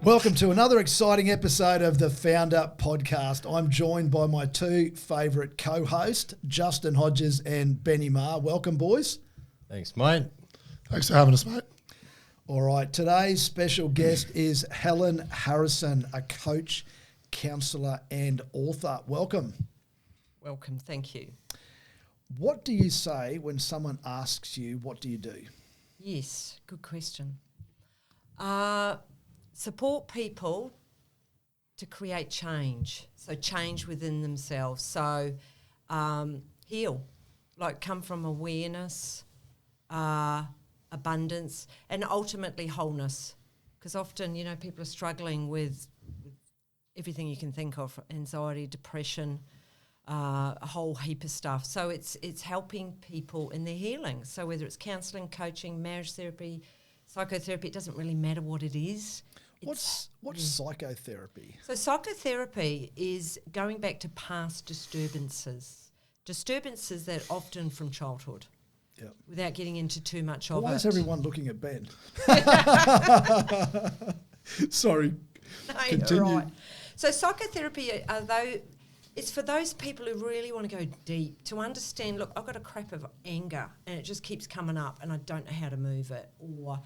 Welcome to another exciting episode of the Founder Podcast. I'm joined by my two favourite co-hosts, Justin Hodges and Benny Marr. Welcome, boys. Thanks, mate. Thanks for having us, mate. All right, today's special guest is Helen Harrison, a coach, counsellor and author. Welcome. Welcome, thank you. What do you say when someone asks you, what do you do? Yes, good question. Support people to create change, so change within themselves. So heal, like come from awareness, abundance, and ultimately wholeness. Because often, you know, people are struggling with everything you can think of, anxiety, depression, a whole heap of stuff. So it's helping people in their healing. So whether it's counselling, coaching, marriage therapy, psychotherapy, it doesn't really matter what it is. What's psychotherapy? So psychotherapy is going back to past disturbances that often from childhood. Yep. Without getting into too much of it. Why is everyone looking at Ben? Sorry. No, Continue. you're right. So psychotherapy, it's for those people who really want to go deep, to understand, look, I've got a crap of anger and it just keeps coming up and I don't know how to move it, or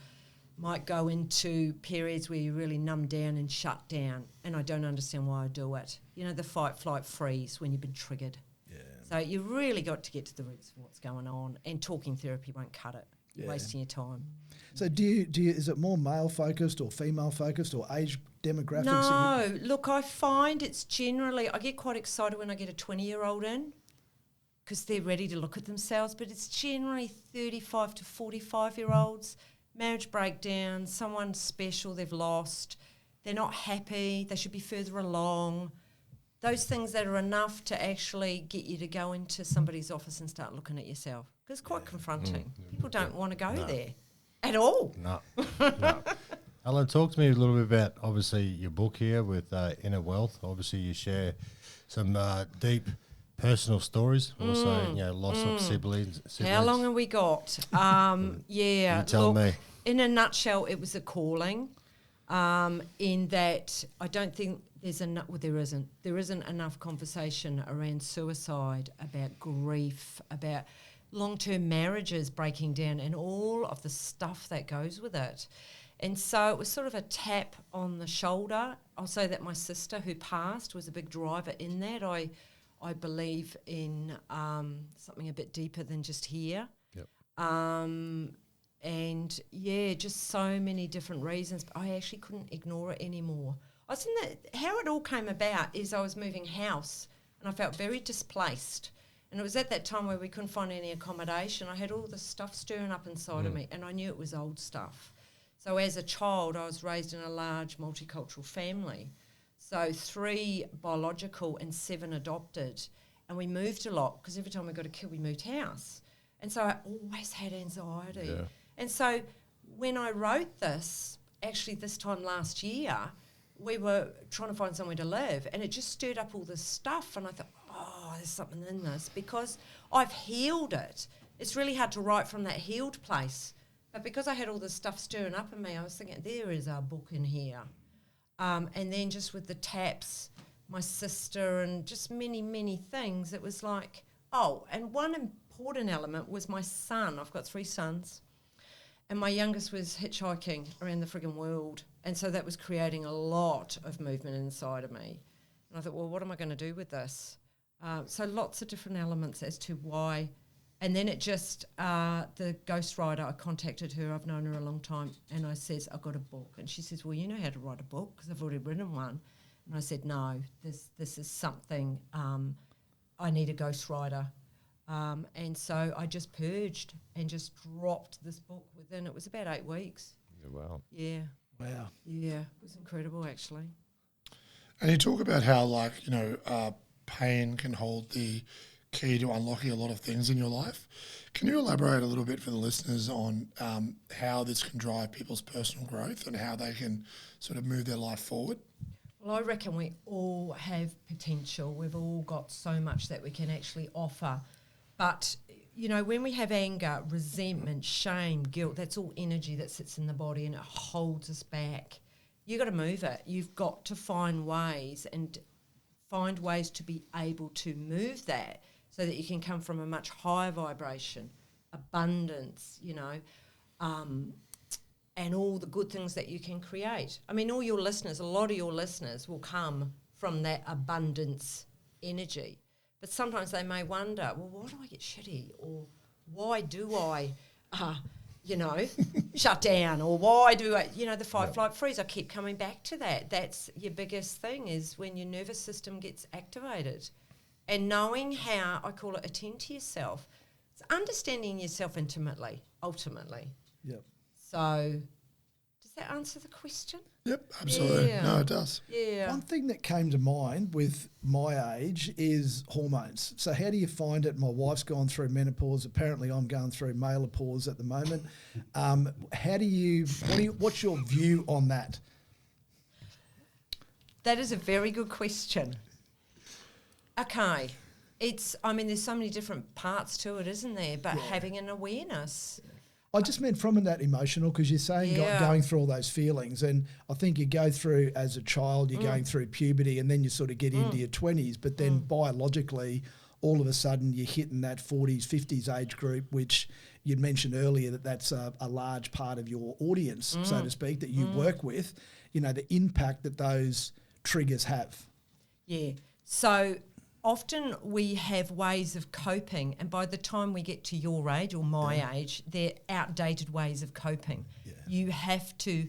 might go into periods where you really numb down and shut down and I don't understand why I do it. You know, the fight, flight, freeze when you've been triggered. Yeah. So you really got to get to the roots of what's going on, and talking therapy won't cut it. You're wasting your time. So do you is it more male focused or female focused or age demographics? No, look, I find it's generally, I get quite excited when I get a 20-year-old in because they're ready to look at themselves, but it's generally 35 to 45-year-olds, marriage breakdown, someone special they've lost, they're not happy, they should be further along. Those things that are enough to actually get you to go into somebody's office and start looking at yourself. Because it's quite confronting. People don't want to go there at all. No. Helen, talk to me a little bit about, obviously, your book here with Inner Wealth. Obviously, you share some deep personal stories, also, you know, loss of siblings. How long have we got? You tell me. In a nutshell, it was a calling in that I don't think there's enough, well, there isn't enough conversation around suicide, about grief, about long-term marriages breaking down and all of the stuff that goes with it. And so it was sort of a tap on the shoulder. I'll say that my sister who passed was a big driver in that. I believe in something a bit deeper than just here. Yep. And, yeah, just so many different reasons. But I actually couldn't ignore it anymore. I was in that, how it all came about is I was moving house and I felt very displaced. And it was at that time where we couldn't find any accommodation. I had all this stuff stirring up inside of me and I knew it was old stuff. So as a child, I was raised in a large multicultural family. So 3 biological and 7 adopted. And we moved a lot because every time we got a kid, we moved house. And so I always had anxiety. Yeah. And so when I wrote this, actually this time last year, we were trying to find somewhere to live and it just stirred up all this stuff. And I thought, oh, there's something in this because I've healed it. It's really hard to write from that healed place. But because I had all this stuff stirring up in me, I was thinking, there is our book in here. And then just with the taps, my sister and just many, many things, it was like, oh, and one important element was my son. I've got 3 sons. And my youngest was hitchhiking around the friggin' world. And so that was creating a lot of movement inside of me. And I thought, well, what am I going to do with this? So lots of different elements as to why. And then it just, the ghostwriter, I contacted her. I've known her a long time. And I says, I've got a book. And she says, well, you know how to write a book because I've already written one. And I said, no, this is something, I need a ghostwriter. And so I just purged and just dropped this book within, it was about 8 weeks. Yeah, wow. Yeah. Wow. Yeah, it was incredible actually. And you talk about how, like, you know, pain can hold the key to unlocking a lot of things in your life. Can you elaborate a little bit for the listeners on how this can drive people's personal growth and how they can sort of move their life forward? Well, I reckon we all have potential. We've all got so much that we can actually offer. But, you know, when we have anger, resentment, shame, guilt, that's all energy that sits in the body and it holds us back. You got to move it. You've got to find ways to be able to move that so that you can come from a much higher vibration, abundance, and all the good things that you can create. I mean, a lot of your listeners will come from that abundance energy. But sometimes they may wonder, well, why do I get shitty? Or why do I, shut down? Or why do I, the fight, flight, freeze? I keep coming back to that. That's your biggest thing, is when your nervous system gets activated. And knowing how, I call it attend to yourself. It's understanding yourself intimately, ultimately. Yep. So does that answer the question? Yep, absolutely. Yeah. No, it does. Yeah. One thing that came to mind with my age is hormones. So how do you find it? My wife's gone through menopause. Apparently I'm going through menopause at the moment. What's your view on that? That is a very good question. Okay. There's so many different parts to it, isn't there? But having an awareness. I just meant from that emotional, because you're saying going through all those feelings, and I think you go through as a child, you're going through puberty, and then you sort of get into your 20s, but then biologically, all of a sudden you're hitting that 40s, 50s age group, which you'd mentioned earlier that's a large part of your audience, so to speak, that you work with, the impact that those triggers have. Yeah. So often we have ways of coping, and by the time we get to your age or my age, they're outdated ways of coping. Yeah. You have to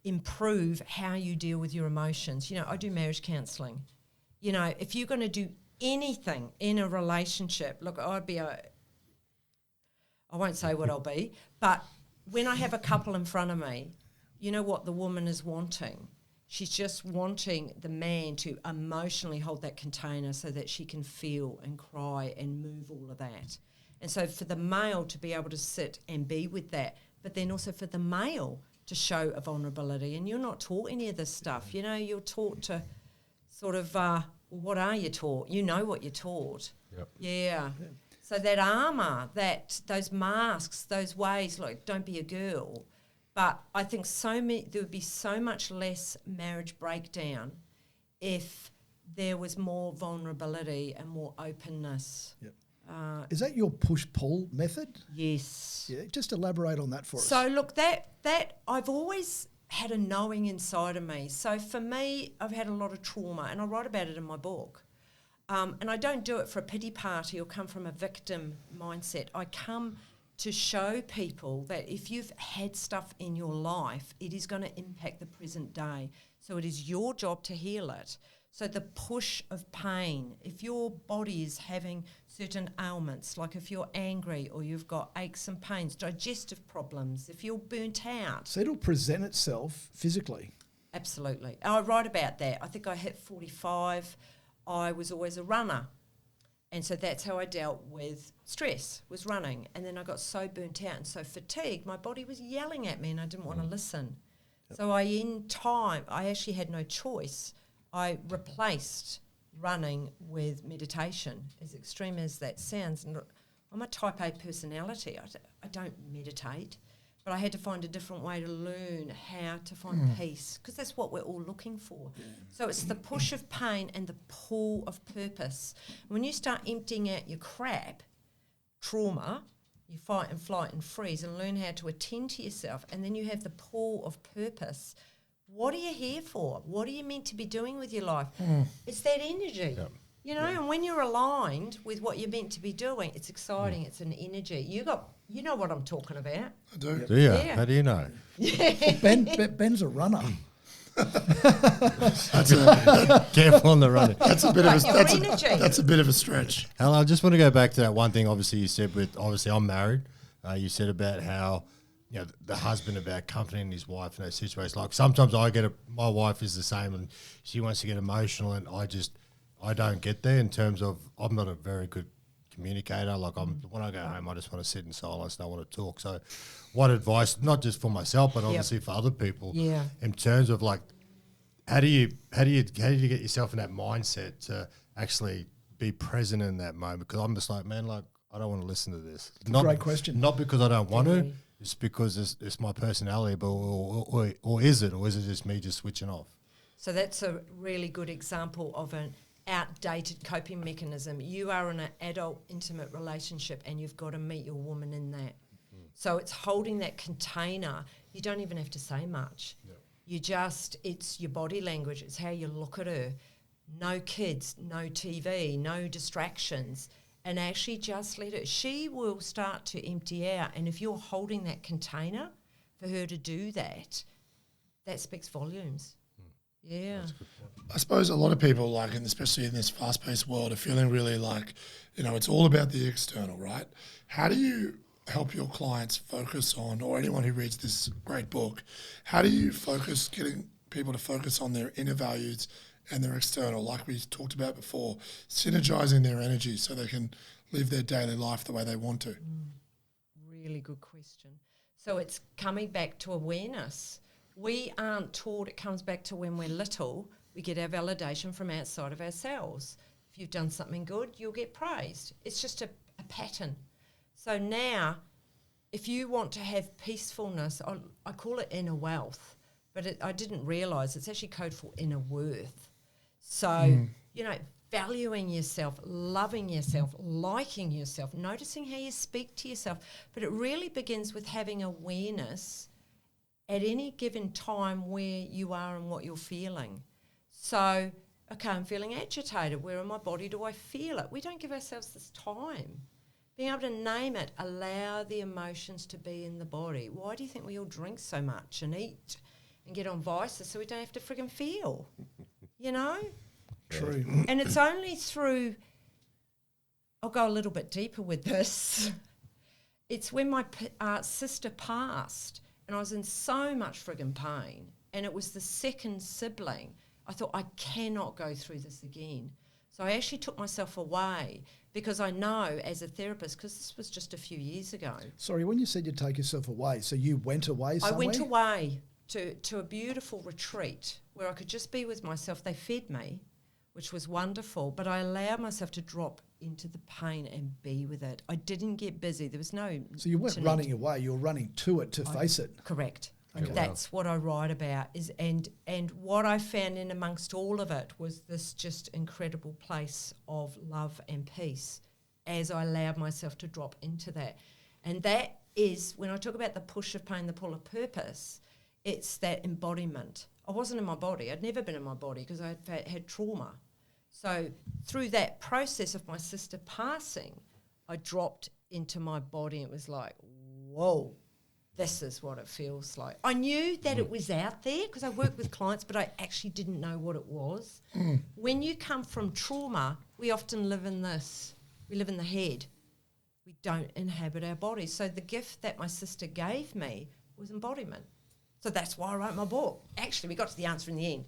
improve how you deal with your emotions. I do marriage counselling. If you're going to do anything in a relationship, look, I won't say what I'll be, but when I have a couple in front of me, you know what the woman is wanting? She's just wanting the man to emotionally hold that container so that she can feel and cry and move all of that. And so for the male to be able to sit and be with that, but then also for the male to show a vulnerability. And you're not taught any of this stuff. You're taught to sort of, what are you taught? You know what you're taught. Yep. Yeah. So that armour, those masks, those ways, like, don't be a girl. But I think there would be so much less marriage breakdown if there was more vulnerability and more openness. Yep. Is that your push-pull method? Yes. Yeah, just elaborate on that for us. So look, that I've always had a knowing inside of me. So for me, I've had a lot of trauma, and I write about it in my book. And I don't do it for a pity party or come from a victim mindset. I come to show people that if you've had stuff in your life, it is going to impact the present day. So it is your job to heal it. So the push of pain, if your body is having certain ailments, like if you're angry or you've got aches and pains, digestive problems, if you're burnt out. So it'll present itself physically. Absolutely. I write about that. I think I hit 45. I was always a runner. And so that's how I dealt with stress, was running. And then I got so burnt out and so fatigued, my body was yelling at me and I didn't want to listen. Yep. So I actually had no choice. I replaced running with meditation, as extreme as that sounds. And I'm a type A personality. I don't meditate. But I had to find a different way to learn how to find peace, because that's what we're all looking for. Yeah. So it's the push of pain and the pull of purpose. When you start emptying out your crap, trauma, you fight and flight and freeze and learn how to attend to yourself, and then you have the pull of purpose. What are you here for? What are you meant to be doing with your life? It's that energy. Yep. And when you're aligned with what you're meant to be doing, it's exciting. It's an energy. You know what I'm talking about. I do. Do you? Yeah. How do you know? Well, Ben's a runner. Careful on the running. That's a bit of a stretch. Helen, I just want to go back to that one thing. Obviously, you said I'm married. You said about how the husband about accompanying his wife in those situations. Like sometimes my wife is the same, and she wants to get emotional, and I don't get there in terms of I'm not a very good communicator. Like when I go home, I just want to sit in silence. Don't want to talk. So, what advice, not just for myself, but obviously for other people, in terms of like, how do you get yourself in that mindset to actually be present in that moment? Because I'm just like, man, like I don't want to listen to this. Great question. Not because I don't want to, just because it's my personality, but or is it just me just switching off? So that's a really good example of an outdated coping mechanism. You are in an adult intimate relationship and you've got to meet your woman in that. So it's holding that container. You don't even have to say much. It's your body language. It's how you look at her. No kids, no TV, no distractions. And actually just let her. She will start to empty out. And if you're holding that container for her to do that, that speaks volumes. Yeah. I suppose a lot of people, like, and especially in this fast-paced world, are feeling really like, it's all about the external, right? How do you help your clients focus on, or anyone who reads this great book, how do you getting people to focus on their inner values and their external, like we talked about before, synergizing their energy so they can live their daily life the way they want to? Really good question. So it's coming back to awareness. We aren't taught, it comes back to when we're little, we get our validation from outside of ourselves. If you've done something good, you'll get praised. It's just a pattern. So now, if you want to have peacefulness, I call it inner wealth, but I didn't realise it's actually code for inner worth. So, valuing yourself, loving yourself, liking yourself, noticing how you speak to yourself. But it really begins with having awareness at any given time where you are and what you're feeling. So, okay, I'm feeling agitated. Where in my body do I feel it? We don't give ourselves this time. Being able to name it, allow the emotions to be in the body. Why do you think we all drink so much and eat and get on vices so we don't have to friggin' feel? True. And it's only through, I'll go a little bit deeper with this. It's when my sister passed and I was in so much friggin' pain, and it was the second sibling. I thought, I cannot go through this again. So I actually took myself away because I know as a therapist, because this was just a few years ago. Sorry, when you said you'd take yourself away, so you went away somewhere? I went away to a beautiful retreat where I could just be with myself. They fed me, which was wonderful, but I allowed myself to drop into the pain and be with it. I didn't get busy. There was no... So you weren't running away, you were running to it to face it. Correct. Okay. That's what I write about. And what I found in amongst all of it was this just incredible place of love and peace as I allowed myself to drop into that. And that is, when I talk about the push of pain, the pull of purpose, it's that embodiment. I wasn't in my body. I'd never been in my body because I had trauma. So through that process of my sister passing, I dropped into my body. It was like, whoa, this is what it feels like. I knew that it was out there because I work with clients, but I actually didn't know what it was. When you come from trauma, we often live in this. We live in the head. We don't inhabit our bodies. So the gift that my sister gave me was embodiment. So that's why I wrote my book. Actually, we got to the answer in the end.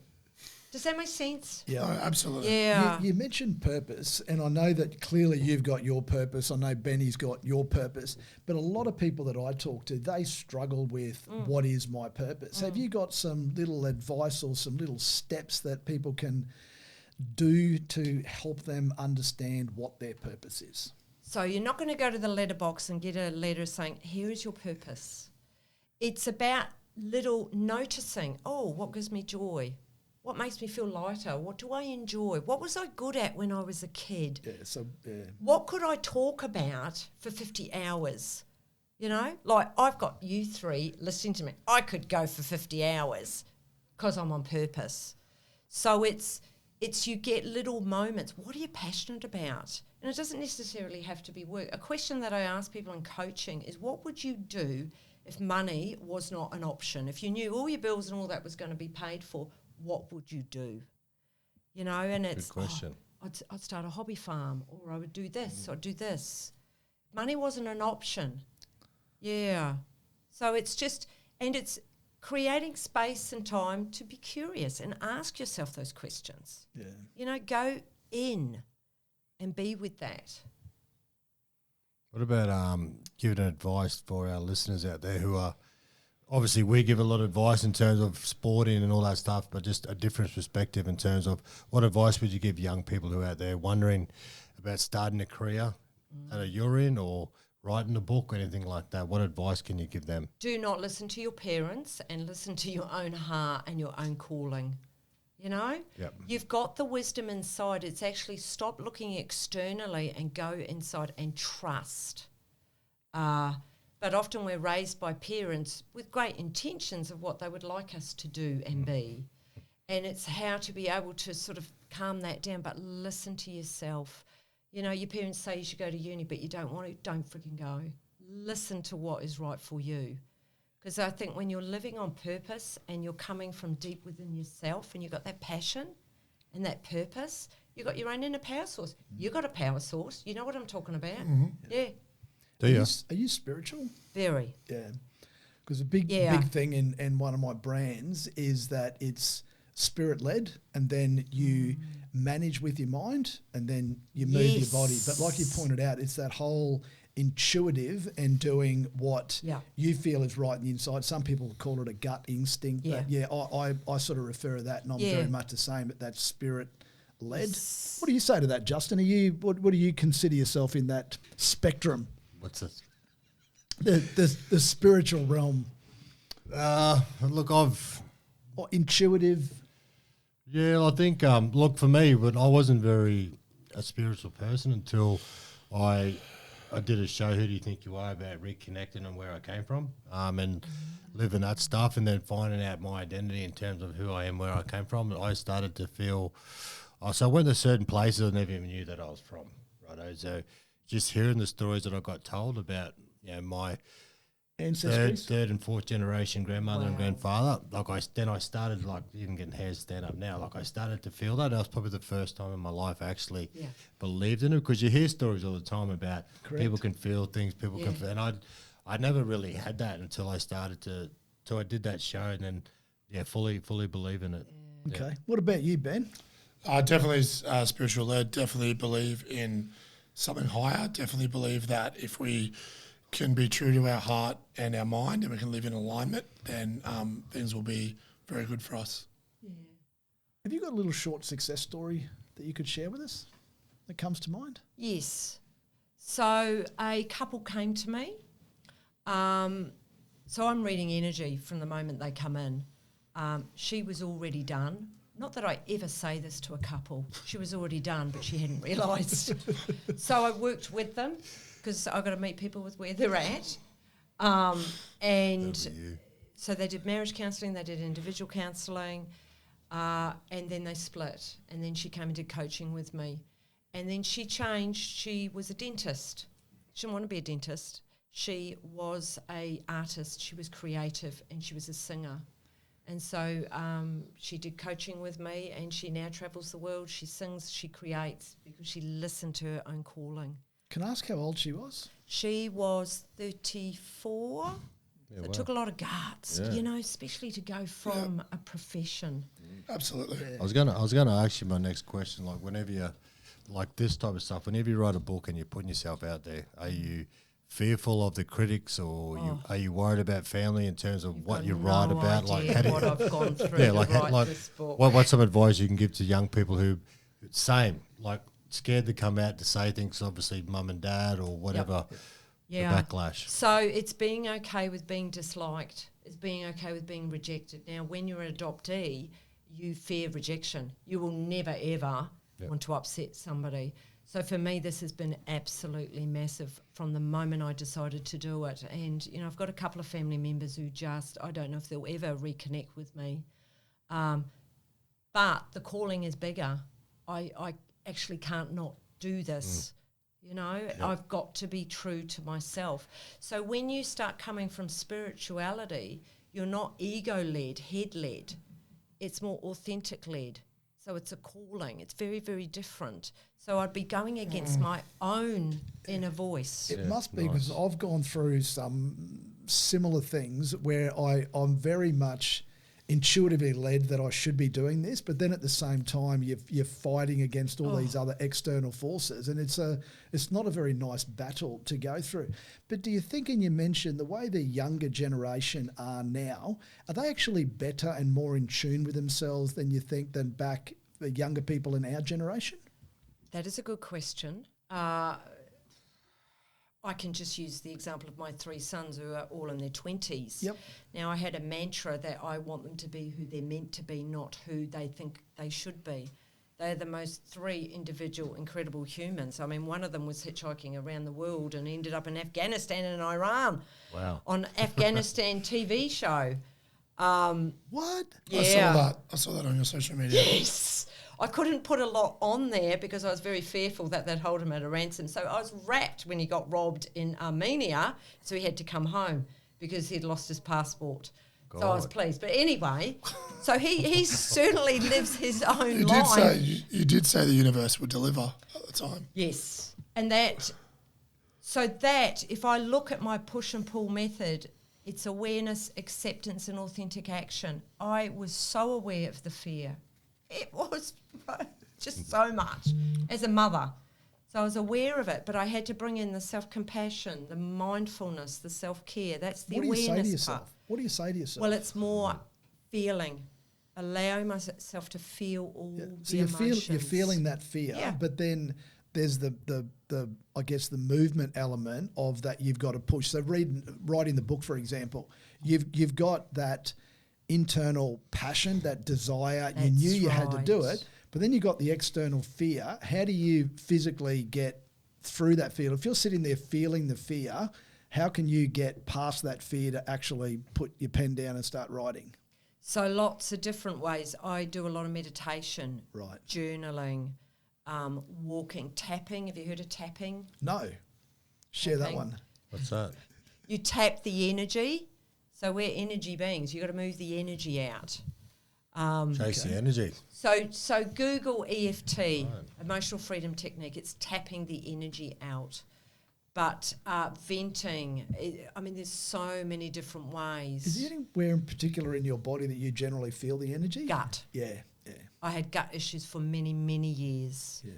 Does that make sense? Yeah, Oh, absolutely. Yeah. You mentioned purpose, and I know that clearly you've got your purpose. I know Benny's got your purpose, but a lot of people that I talk to, they struggle with what is my purpose. Have you got some little advice or some little steps that people can do to help them understand what their purpose is? So you're not going to go to the letterbox and get a letter saying, here is your purpose. It's about little noticing, what gives me joy? What makes me feel lighter? What do I enjoy? What was I good at when I was a kid? What could I talk about for 50 hours? Like I've got you three listening to me. I could go for 50 hours because I'm on purpose. So it's you get little moments. What are you passionate about? And it doesn't necessarily have to be work. A question that I ask people in coaching is, what would you do if money was not an option? If you knew all your bills and all that was going to be paid for, what would you do? And it's... Good question. I'd start a hobby farm, or I would do this, or do this. Money wasn't an option. Yeah. So it's just... And it's creating space and time to be curious and ask yourself those questions. Yeah. Go in and be with that. What about giving advice for our listeners out there who are... Obviously, we give a lot of advice in terms of sporting and all that stuff, but just a different perspective in terms of what advice would you give young people who are out there wondering about starting a career that you're in, or writing a book or anything like that, what advice can you give them? Do not listen to your parents and listen to your own heart and your own calling. You know? Yep. You've got the wisdom inside. It's actually stop looking externally and go inside and trust. But often we're raised by parents with great intentions of what they would like us to do and be. And it's how to be able to sort of calm that down, but listen to yourself. You know, your parents say you should go to uni, but you don't want to, don't freaking go. Listen to what is right for you. Because I think when you're living on purpose and you're coming from deep within yourself and you've got that passion and that purpose, you've got your own inner power source. You've got a power source. You know what I'm talking about? Mm-hmm. Yeah. Do you? Are you spiritual? Very. Yeah. Because a big thing in one of my brands is that it's spirit-led, and then you manage with your mind, and then you move your body. But like you pointed out, it's that whole intuitive and doing what you feel is right in the inside. Some people call it a gut instinct. But I sort of refer to that, and I'm very much the same, but that's spirit-led. What do you say to that, Justin? What do you consider yourself in that spectrum? What's this? The spiritual realm. Look, Or intuitive. Yeah, I think, look, for me, but I wasn't very a spiritual person until I did a show, Who Do You Think You Are, about reconnecting and where I came from, and living that stuff, and then finding out my identity in terms of who I am, where I came from. And I started to feel, so I went to certain places I never even knew that I was from, right? So just hearing the stories that I got told about, you know, my third and fourth generation grandmother and grandfather. Like I started like even getting hairs stand up now. Like I started to feel that. That was probably the first time in my life I actually believed in it, because you hear stories all the time about people can feel things, people can feel, and I never really had that until I started to. So I did that show, and then fully believe in it. Okay. What about you, Ben? Definitely spiritual led. Definitely believe in something higher. Definitely believe that if we can be true to our heart and our mind, and we can live in alignment, then things will be very good for us. Yeah. Have you got a little short success story that you could share with us that comes to mind? Yes. So a couple came to me. So I'm reading energy from the moment they come in. She was already done. Not that I ever say this to a couple. She was already done, but she hadn't realised. So I worked with them, because I've got to meet people with where they're at. And so they did marriage counselling, they did individual counselling, and then they split. And then she came and did coaching with me. And then she changed. She was a dentist. She didn't want to be a dentist. She was a artist. She was creative, and she was a singer. And so she did coaching with me, and she now travels the world. She sings, she creates, because she listened to her own calling. Can I ask how old she was? She was 34. So it took a lot of guts, you know, especially to go from a profession. Absolutely. Yeah. I was gonna ask you my next question. Like, whenever you like this type of stuff, whenever you write a book and you're putting yourself out there, are you fearful of the critics, or are you worried about family in terms of what you write about? Like, how what I've gone through to write this book. What's some advice you can give to young people who, scared to come out to say things, obviously mum and dad or whatever, the backlash? So it's being okay with being disliked. It's being okay with being rejected. Now, when you're an adoptee, you fear rejection. You will never, ever want to upset somebody. So for me, this has been absolutely massive from the moment I decided to do it. And, you know, I've got a couple of family members who I don't know if they'll ever reconnect with me. But the calling is bigger. I actually can't not do this. You know, I've got to be true to myself. So when you start coming from spirituality, you're not ego-led, head-led. It's more authentic-led. So it's a calling. It's very, very different. So I'd be going against my own inner voice. It must be, because I've gone through some similar things where I'm very much intuitively led that I should be doing this, but then at the same time you're fighting against all these other external forces, and it's not a very nice battle to go through. But do you think, and you mentioned the way the younger generation are now, are they actually better and more in tune with themselves than you think than back the younger people in our generation? That is a good question. I can just use the example of my 3 sons who are all in their 20s. Yep. Now, I had a mantra that I want them to be who they're meant to be, not who they think they should be. They're the most 3 individual, incredible humans. I mean, one of them was hitchhiking around the world and ended up in Afghanistan and Iran. Wow. On Afghanistan TV show. What? Yeah. I saw that on your social media. Yes. I couldn't put a lot on there because I was very fearful that they'd hold him at a ransom. So I was wrapped when he got robbed in Armenia, so he had to come home because he'd lost his passport. God. So I was pleased. But anyway, so he certainly lives his own life. You did say the universe would deliver at the time. Yes. And that, if I look at my push and pull method, it's awareness, acceptance and authentic action. I was so aware of the fear. It was just so much as a mother. So I was aware of it, but I had to bring in the self-compassion, the mindfulness, the self-care. That's the awareness part. What do you say to yourself? What do you say to yourself? Well, it's more feeling, allowing myself to feel all so the emotions. You're feeling that fear, but then there's the I guess the movement element of that you've got to push. So writing the book, for example, you've got that internal passion, that desire. That's you knew you had to do right. it, but then you got the external fear. How do you physically get through that fear? If you're sitting there feeling the fear, how can you get past that fear to actually put your pen down and start writing? So lots of different ways. I do a lot of meditation, Right. journaling, walking, tapping. Have you heard of tapping? No. Share that Tapping. one. What's that? You tap the energy. So we're energy beings. You've got to move the energy out. Chase the energy. So Google EFT, Emotional Freedom Technique. It's tapping the energy out. But venting, there's so many different ways. Is there anywhere in particular in your body that you generally feel the energy? Gut. Yeah. I had gut issues for many, many years. Yeah.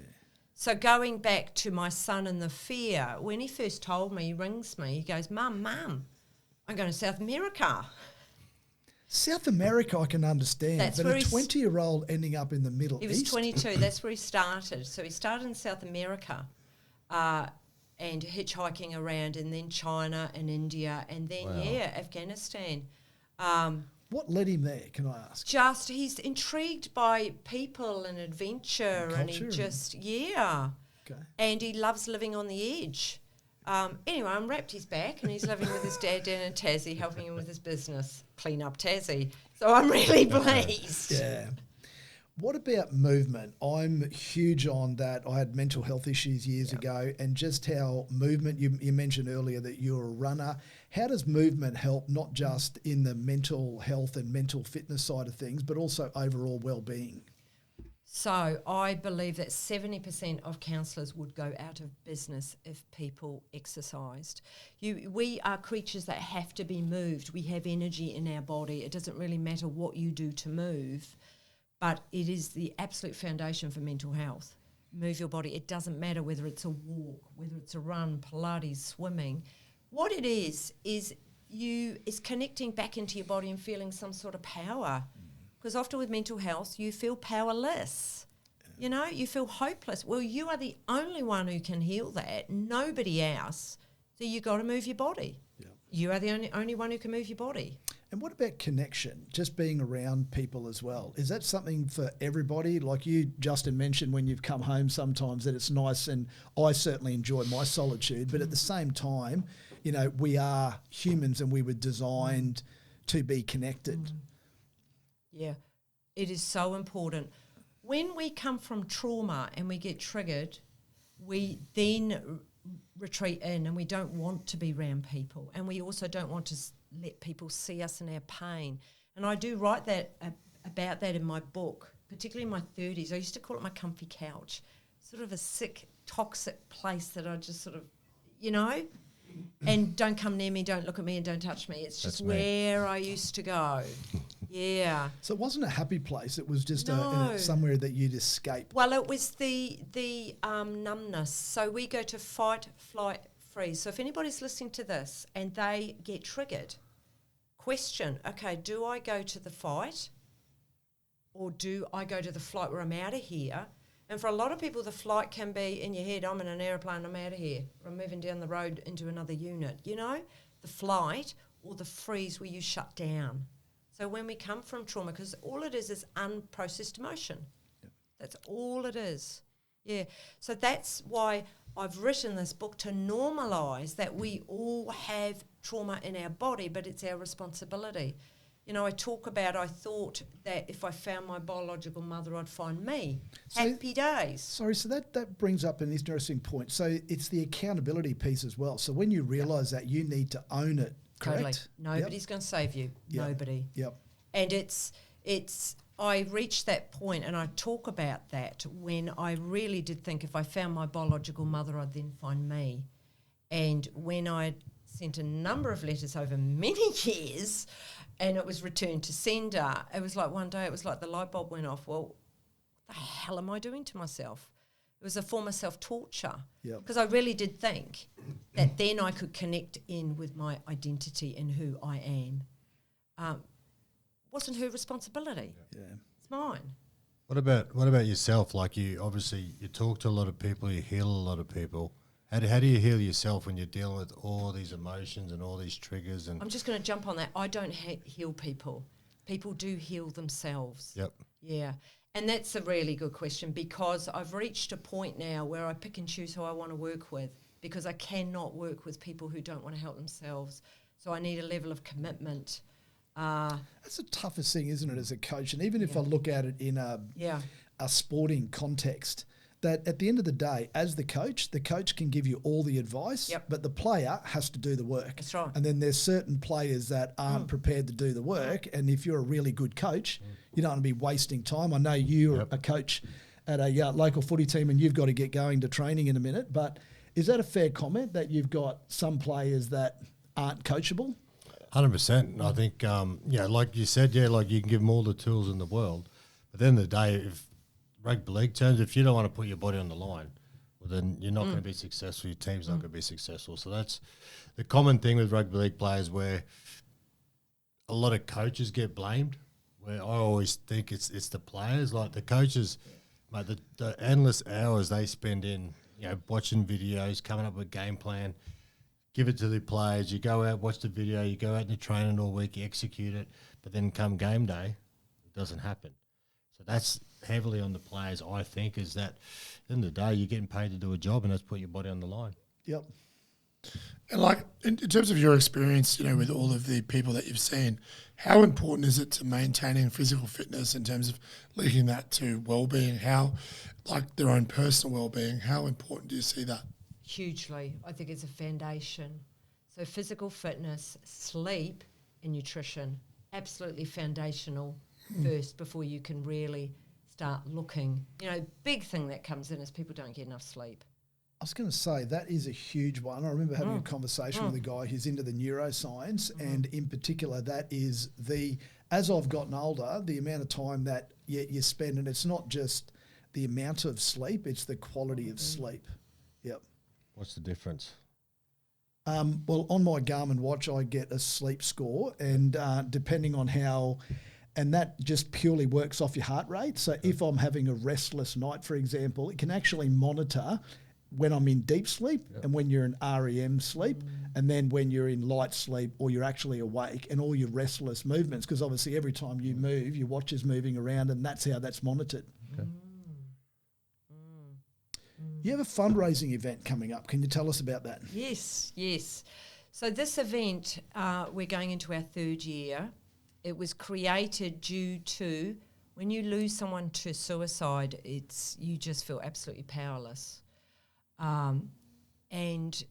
So going back to my son and the fear, when he first told me, he rings me, he goes, Mum, I'm going to South America. South America I can understand, That's but where a 20-year-old ending up in the Middle He was East? 22. That's where he started. So he started in South America and hitchhiking around, and then China and India, and then, Afghanistan. What led him there, can I ask? Just he's intrigued by people and adventure, and he just, Okay. and he loves living on the edge. Anyway, I unwrapped his back and he's living with his dad down in Tassie, helping him with his business, clean up Tassie. So I'm really pleased. Yeah. What about movement? I'm huge on that. I had mental health issues years ago, and just how movement, you mentioned earlier that you're a runner. How does movement help not just in the mental health and mental fitness side of things, but also overall well-being? So I believe that 70% of counsellors would go out of business if people exercised. We are creatures that have to be moved. We have energy in our body. It doesn't really matter what you do to move, but it is the absolute foundation for mental health. Move your body. It doesn't matter whether it's a walk, whether it's a run, Pilates, swimming. What it is connecting back into your body and feeling some sort of power. Because often with mental health, you feel powerless. You know, you feel hopeless. Well, you are the only one who can heal that, nobody else. So you got to move your body. Yeah. You are the only one who can move your body. And what about connection, just being around people as well? Is that something for everybody? Like you, Justin, mentioned when you've come home sometimes that it's nice, and I certainly enjoy my solitude, but at the same time, you know, we are humans and we were designed to be connected. Yeah, it is so important. When we come from trauma and we get triggered, we then retreat in, and we don't want to be around people, and we also don't want to let people see us in our pain. And I do write about that in my book, particularly in my 30s. I used to call it my comfy couch, sort of a sick, toxic place that I just sort of, you know, and don't come near me, don't look at me, and don't touch me. It's just where I used to go. Yeah. So it wasn't a happy place. It was just No. somewhere that you'd escape. Well, it was the numbness. So we go to fight, flight, freeze. So if anybody's listening to this and they get triggered, question, okay, do I go to the fight or do I go to the flight where I'm out of here? And for a lot of people, the flight can be in your head, I'm in an aeroplane, I'm out of here. Or I'm moving down the road into another unit. You know, the flight or the freeze where you shut down. So when we come from trauma, because all it is unprocessed emotion. Yep. That's all it is. Yeah. So that's why I've written this book, to normalise that we all have trauma in our body, but it's our responsibility. You know, I talk about, I thought that if I found my biological mother, I'd find me. So happy days. Sorry, so that brings up an interesting point. So it's the accountability piece as well. So when you realise that, you need to own it, correct? Totally. Nobody's going to save you. Yep. Nobody. Yep. And it's I reached that point, and I talk about that when I really did think if I found my biological mother, I'd then find me. And when I sent a number of letters over many years, and it was returned to sender, it was like one day, it was like the light bulb went off. Well, what the hell am I doing to myself? It was a form of self-torture. Because I really did think that then I could connect in with my identity and who I am. Wasn't her responsibility. Yeah. It's mine. What about yourself? Like, you talk to a lot of people, you heal a lot of people. How do you heal yourself when you're dealing with all these emotions and all these triggers? And I'm just going to jump on that. I don't heal people. People do heal themselves. Yep. Yeah. And that's a really good question, because I've reached a point now where I pick and choose who I want to work with, because I cannot work with people who don't want to help themselves. So I need a level of commitment. That's the toughest thing, isn't it, as a coach? And even if I look at it in a sporting context, that at the end of the day, as the coach can give you all the advice, but the player has to do the work. That's right. And then there's certain players that aren't prepared to do the work. And if you're a really good coach, you don't want to be wasting time. I know you're a coach at a local footy team, and you've got to get going to training in a minute. But is that a fair comment, that you've got some players that aren't coachable? 100%. I think, like you said, like you can give them all the tools in the world. But at the end of the day, if rugby league terms, if you don't want to put your body on the line, well, then you're not going to be successful. Your team's not going to be successful. So that's the common thing with rugby league players, where a lot of coaches get blamed, where I always think it's the players. Like the coaches, mate, the endless hours they spend in, watching videos, coming up with a game plan, give it to the players. You go out, watch the video, you go out in the training all week, you execute it, but then come game day, it doesn't happen. So that's heavily on the players, I think, is that at the end of the day, you're getting paid to do a job, and that's put your body on the line. Yep. And like in terms of your experience, with all of the people that you've seen, how important is it to maintaining physical fitness in terms of linking that to well-being? How, like their own personal well-being, how important do you see that? Hugely. I think it's a foundation. So physical fitness, sleep and nutrition, absolutely foundational first before you can really start looking. Big thing that comes in is people don't get enough sleep. I was going to say, that is a huge one. I remember having a conversation with a guy who's into the neuroscience, and in particular that is as I've gotten older, the amount of time that you spend, and it's not just the amount of sleep, it's the quality of sleep. Yep. What's the difference? Well, on my Garmin watch, I get a sleep score, and depending on how, and that just purely works off your heart rate. So if I'm having a restless night, for example, it can actually monitor when I'm in deep sleep and when you're in REM sleep, and then when you're in light sleep or you're actually awake, and all your restless movements, because obviously every time you move, your watch is moving around, and that's how that's monitored. Okay. You have a fundraising event coming up. Can you tell us about that? Yes. So this event, we're going into our third year. It was created due to when you lose someone to suicide, you just feel absolutely powerless. And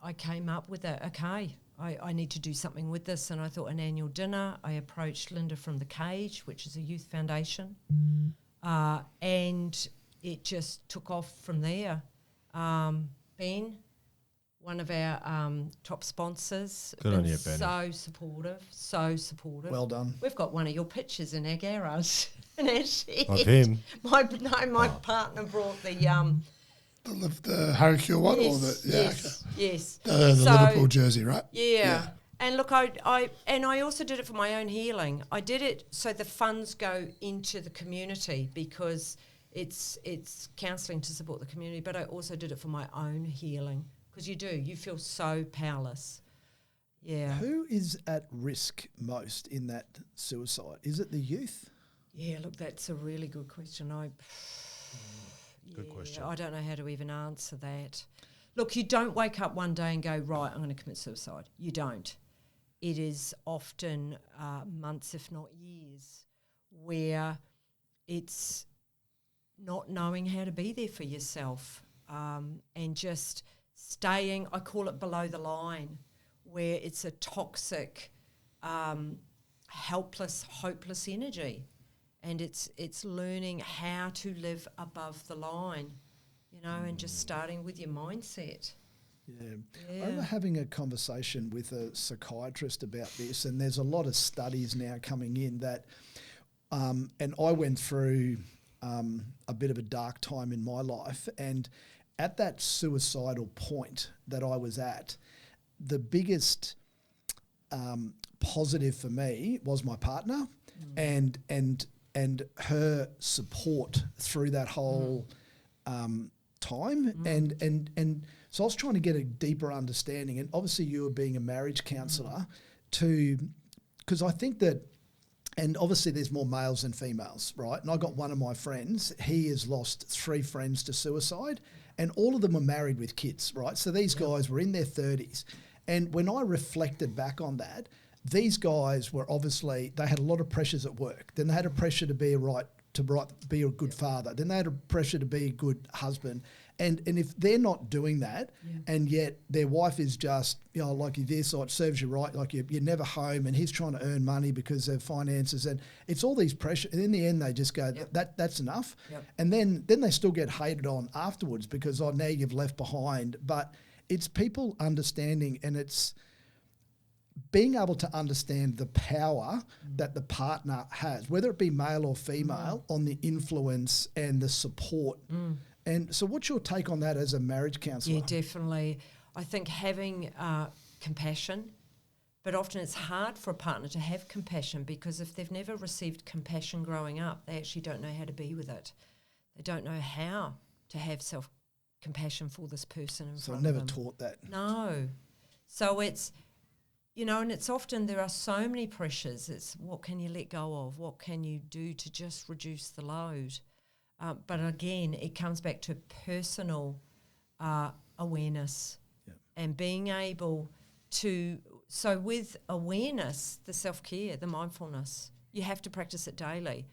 I came up with I need to do something with this, and I thought an annual dinner. I approached Linda from The Cage, which is a youth foundation, and it just took off from there. Ben, one of our top sponsors, good on you, Ben. so supportive. Well done. We've got one of your pictures in our garage. In our shed. Of him? My partner brought the The Harry Cure one, or the yes. The Liverpool jersey, right? Yeah. And look, I also did it for my own healing. I did it so the funds go into the community, because it's counselling to support the community, but I also did it for my own healing, because you feel so powerless. Yeah. Who is at risk most in that suicide? Is it the youth? Yeah, look, that's a really good question. Good question. I don't know how to even answer that. Look, you don't wake up one day and go, right, I'm going to commit suicide. You don't. It is often months, if not years, where it's not knowing how to be there for yourself, and just staying, I call it below the line, where it's a toxic, helpless, hopeless energy. And it's learning how to live above the line, and just starting with your mindset. Yeah. I remember having a conversation with a psychiatrist about this, and there's a lot of studies now coming in that, and I went through a bit of a dark time in my life, and at that suicidal point that I was at, the biggest positive for me was my partner and her support through that whole time. And so I was trying to get a deeper understanding, and obviously you were being a marriage counsellor because I think that, and obviously there's more males than females, right? And I got one of my friends, he has lost 3 friends to suicide, and all of them were married with kids, right? So these guys were in their 30s. And when I reflected back on that, these guys were obviously, they had a lot of pressures at work. Then they had a pressure to be be a good father. Then they had a pressure to be a good husband. And if they're not doing that, and yet their wife is just, like this, or it serves you right, like you're never home, and he's trying to earn money because of finances, and it's all these pressure. And in the end, they just go, that's enough. And then they still get hated on afterwards because, now you've left behind. But it's people understanding, and it's being able to understand the power that the partner has, whether it be male or female, on the influence and the support. And so what's your take on that as a marriage counsellor? Yeah, definitely. I think having compassion, but often it's hard for a partner to have compassion, because if they've never received compassion growing up, they actually don't know how to be with it. They don't know how to have self-compassion for this person in front of them. So never taught that. No. So it's, and it's often, there are so many pressures. It's what can you let go of? What can you do to just reduce the load? But again, it comes back to personal awareness and being able to, so with awareness, the self-care, the mindfulness, you have to practice it daily.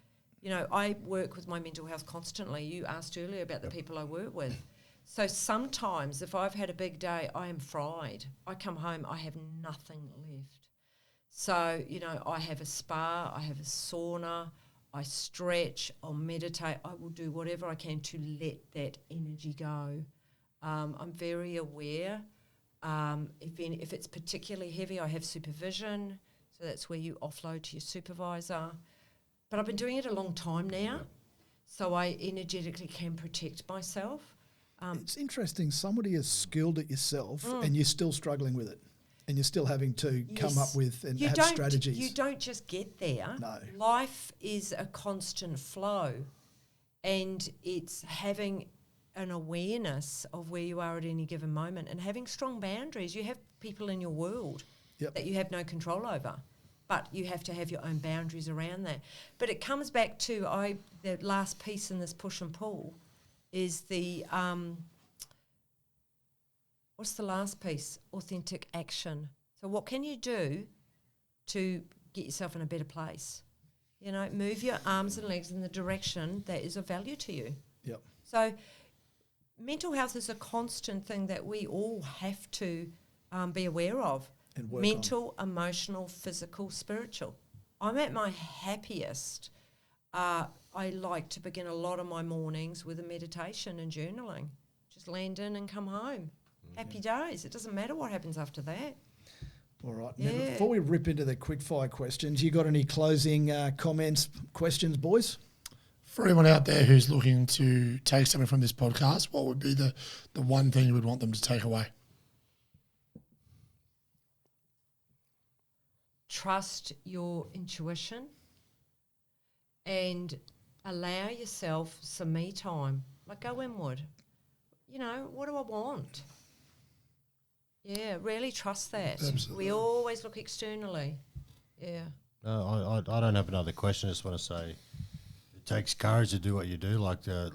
I work with my mental health constantly. You asked earlier about the people I work with. So sometimes if I've had a big day, I am fried. I come home, I have nothing left. So, I have a spa, I have a sauna, I stretch, I'll meditate, I will do whatever I can to let that energy go. I'm very aware. If it's particularly heavy, I have supervision, so that's where you offload to your supervisor. But I've been doing it a long time now, so I energetically can protect myself. It's interesting, somebody as skilled at yourself and you're still struggling with it. And you're still having to come up with and have strategies. You don't just get there. No. Life is a constant flow, and it's having an awareness of where you are at any given moment and having strong boundaries. You have people in your world that you have no control over, but you have to have your own boundaries around that. But it comes back to the last piece in this push and pull is the what's the last piece? Authentic action. So what can you do to get yourself in a better place? Move your arms and legs in the direction that is of value to you. Yep. So mental health is a constant thing that we all have to be aware of. And work mental, emotional, physical, spiritual. I'm at my happiest. I like to begin a lot of my mornings with a meditation and journaling. Just land in and come home. Happy days. It doesn't matter what happens after that. All right. Now, before we rip into the quickfire questions, you got any closing comments, questions, boys? For anyone out there who's looking to take something from this podcast, what would be the one thing you would want them to take away? Trust your intuition and allow yourself some me time. Like, go inward. You know, what do I want? Yeah, really trust that. Absolutely. We always look externally. Yeah. No, I don't have another question. I just want to say it takes courage to do what you do. Like, to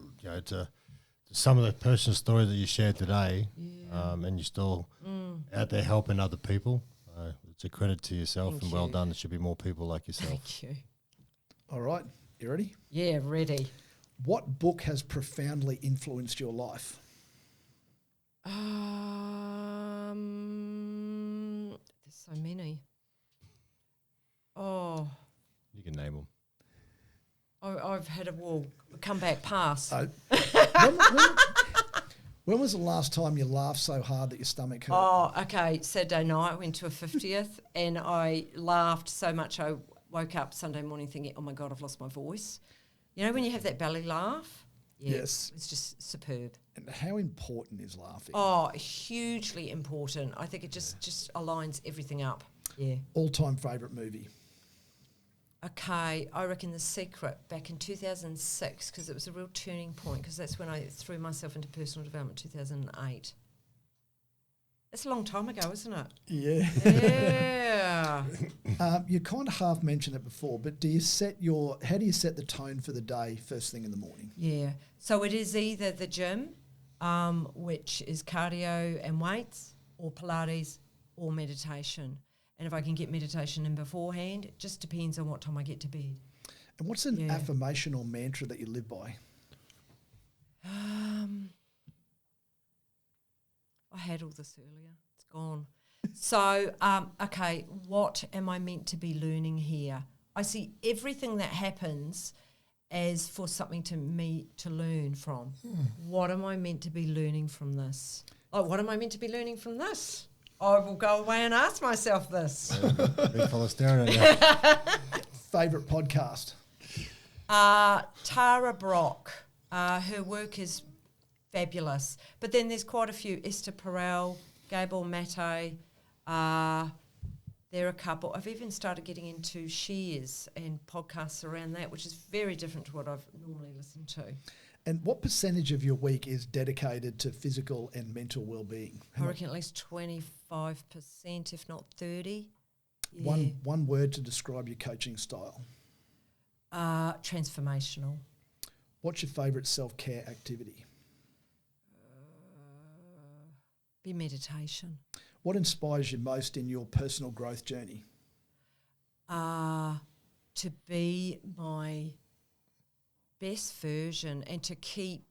some of the personal stories that you shared today, and you're still out there helping other people. It's a credit to yourself. Thank and well you. done. There should be more people like yourself. Thank you. All right, you ready? Yeah, ready. What book has profoundly influenced your life? There's so many. Oh, You can name them. I've had a come back pass. When was the last time you laughed so hard that your stomach hurt? Oh, okay. Saturday night, I went to a 50th and I laughed so much I woke up Sunday morning thinking, oh my God, I've lost my voice. You know when you have that belly laugh? Yeah, Yes. It's just superb. And how important is laughing? Oh, hugely important. I think it just aligns everything up. Yeah. All-time favourite movie? Okay, I reckon The Secret back in 2006 because it was a real turning point because that's when I threw myself into personal development, 2008. That's a long time ago, isn't it? Yeah. Yeah. You kind of half mentioned it before, but how do you set the tone for the day first thing in the morning? Yeah. So it is either the gym, which is cardio and weights, or Pilates, or meditation. And if I can get meditation in beforehand, it just depends on what time I get to bed. And what's an affirmation or mantra that you live by? I had all this earlier. It's gone. So, okay, what am I meant to be learning here? I see everything that happens as for something to me to learn from. What am I meant to be learning from this? Oh, what am I meant to be learning from this? I will go away and ask myself this. Big fella staring at you. Favourite podcast? Tara Brock. Her work is fabulous. But then there's quite a few. Esther Perel, Gabor Mate. There are a couple. I've even started getting into shares and podcasts around that, which is very different to what I've normally listened to. And what percentage of your week is dedicated to physical and mental well-being? I reckon at least 25%, if not 30%. One word to describe your coaching style. Transformational. What's your favourite self-care activity? Be meditation. What inspires you most in your personal growth journey? To be my best version and to keep,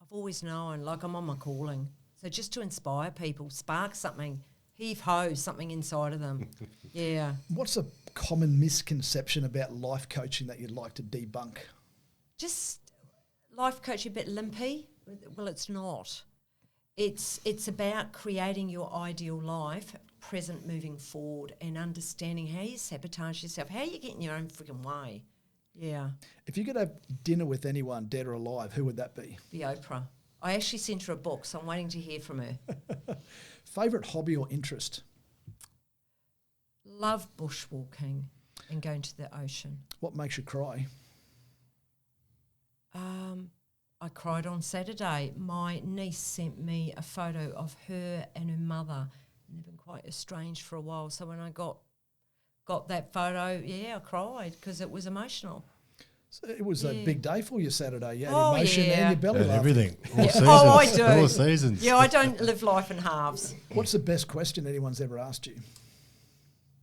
I've always known, like I'm on my calling. So just to inspire people, spark something, heave-ho, something inside of them. Yeah. What's a common misconception about life coaching that you'd like to debunk? Just life coaching a bit limpy. Well, it's not. It's about creating your ideal life, present moving forward, and understanding how you sabotage yourself, how you get in your own freaking way. Yeah. If you could have dinner with anyone, dead or alive, who would that be? Be Oprah. I actually sent her a book, so I'm waiting to hear from her. Favourite hobby or interest? Love bushwalking and going to the ocean. What makes you cry? I cried on Saturday. My niece sent me a photo of her and her mother, and they've been quite estranged for a while. So when I got that photo, I cried because it was emotional. So it was a big day for you Saturday. You had Oh, emotion yeah. and your belly laughing. Everything. All seasons. Oh, I do. All seasons. Yeah, I don't live life in halves. What's the best question anyone's ever asked you?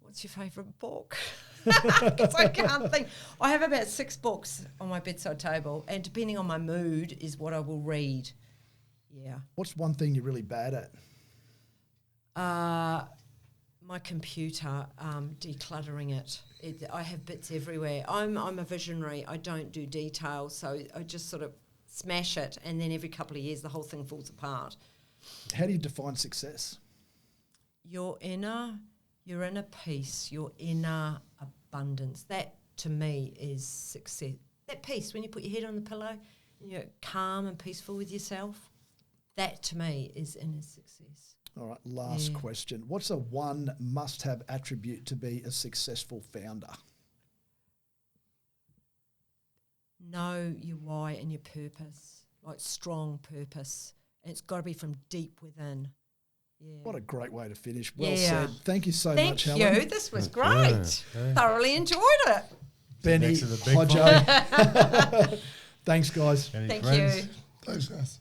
What's your favourite book? Because I can't think. I have about 6 books on my bedside table, and depending on my mood is what I will read. Yeah. What's one thing you're really bad at? My computer, decluttering it. I have bits everywhere. I'm a visionary. I don't do details, so I just sort of smash it, and then every couple of years the whole thing falls apart. How do you define success? Your inner peace, your inner abundance. That to me is success. That peace when you put your head on the pillow and you're calm and peaceful with yourself. That to me is inner success. All right, last question. What's a one must-have attribute to be a successful founder? know your why and your purpose, like strong purpose. And it's got to be from deep within. Yeah. What a great way to finish. Well Yeah. said. Thank you so Thank much, you. Helen. This was great. Yeah. Thoroughly enjoyed it. Benny, Next to the big Hodjo. Thanks, guys. Any Thank friends? you. Thanks, guys.